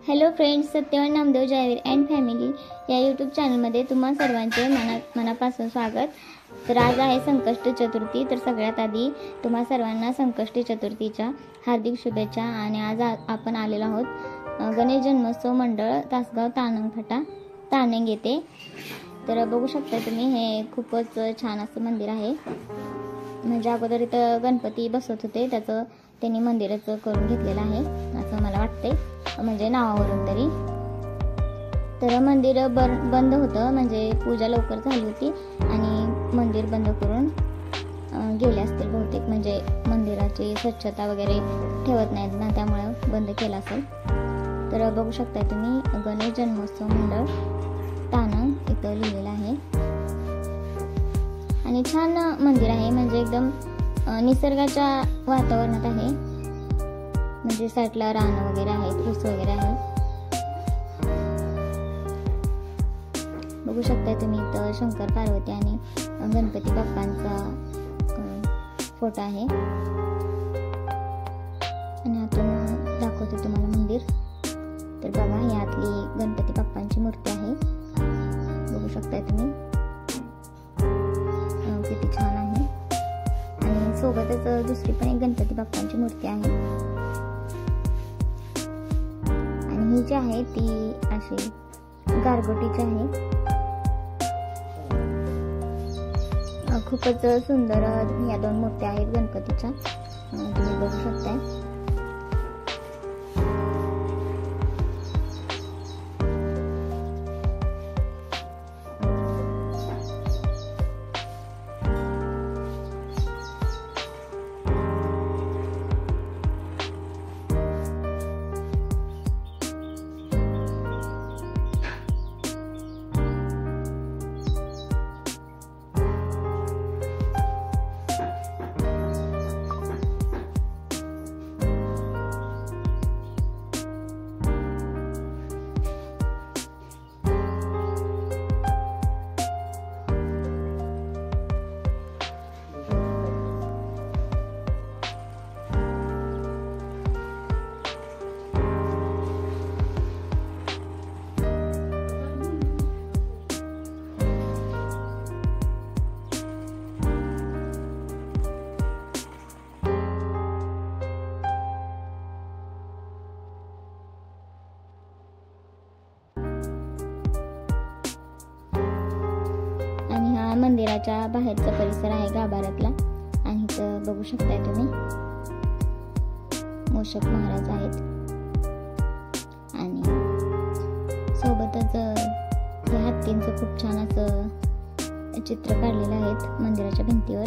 Hello friends, Satyavan Namdev Jayveer and family या YouTube चॅनलमध्ये तुम्हा सर्वांचे मनापासून स्वागत। तर आज आहे संकष्टी चतुर्थी। तर सगळ्यात आधी तुम्हा सर्वांना संकष्टी चतुर्थीच्या हार्दिक शुभेच्छा। आणि आज आपण आलेलो आहोत गणेश जन्मोत्सव मंडळ तासगाव तानंग फाटा तानंग येथे। तर बघू शकता तुम्ही, हे खूपच छान असं मंदिर आहे। म्हणजे अगोदर इथं गणपती बसवत होते, त्याचं त्यांनी मंदिराचं करून घेतलेलं आहे असं मला वाटतंय, म्हणजे नावावरून तरी। तर मंदिर बंद होतं, म्हणजे पूजा लवकर झाली होती आणि मंदिर बंद करून गेले असतील बहुतेक। म्हणजे मंदिराची स्वच्छता वगैरे ठेवत नाहीत ना, त्यामुळे बंद केलं असेल। तर बघू शकताय तुम्ही, गणेश जन्मोत्सव मंडळ तानंग इथं लिहिलेलं आहे। आणि छान मंदिर आहे, म्हणजे एकदम निसर्गाच्या वातावरणात आहे। म्हणजे साईडला रान वगैरे आहेत, ऊस वगैरे आहे। बघू शकताय तुम्ही, इथं शंकर पार्वती आणि गणपती बाप्पांचा फोटो आहे। आणि आतून दाखवते तुम्हाला मंदिर। तर बघा, यातली गणपती बाप्पांची मूर्ती आहे, बघू शकताय तुम्ही, किती छान आहे। आणि सोबतच दुसरी पण एक गणपती बाप्पांची मूर्ती आहे। आणि ही जी आहे ती अशी गारगोटीची आहे। खूपच सुंदर या दोन मूर्त्या आहेत गणपतीच्या, तुम्ही बघू शकताय। मंदिराच्या बाहेरचा परिसर आहे गाभाऱ्यातला। आणि इथं बघू शकताय तुम्ही, मूषक महाराज आहेत आणि सोबतच हे हत्तींचं खूप छान असं चित्र काढलेलं आहे मंदिराच्या भिंतीवर।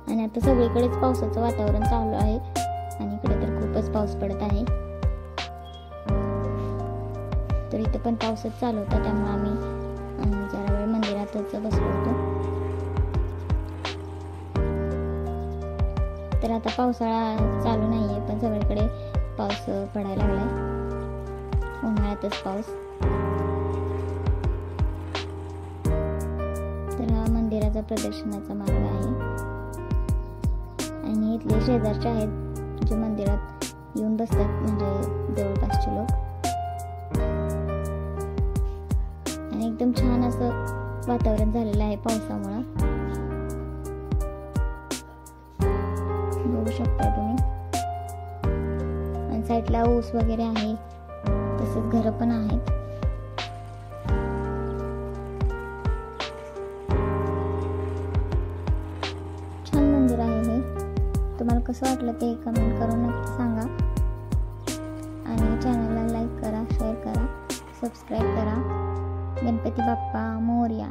आणि आता सगळीकडेच पावसाचं वातावरण चालू आहे आणि इकडे तर खूपच पाऊस पडत आहे। तर इथं पण पावसाच चालू होता, त्यामुळे आम्ही जरा वेळ मंदिरातच बसलो होतो। तर आता पावसाळा चालू नाहीये, पण सगळीकडे पाऊस पडायला लागलाय, उन्हाळ्यातच पाऊस। तर हा मंदिराचा प्रदक्षिणाचा मार्ग आहे। आणि इथले शेजारचे आहेत जे मंदिरात येऊन बसतात, म्हणजे जवळपासचे लोक। आणि एकदम छान असं वातावरण झालेलं आहे पावसामुळे, बघू शकता तुम्ही। आणि साईडला ऊस वगैरे आहे, तसेच घर पण आहेत। छान मंदिर आहे हे। तुम्हाला कसं वाटलं ते कमेंट करून नक्की सांगा। आणि चॅनलला लाईक करा, शेअर करा, सबस्क्राईब करा। गणपती बाप्पा मोरया।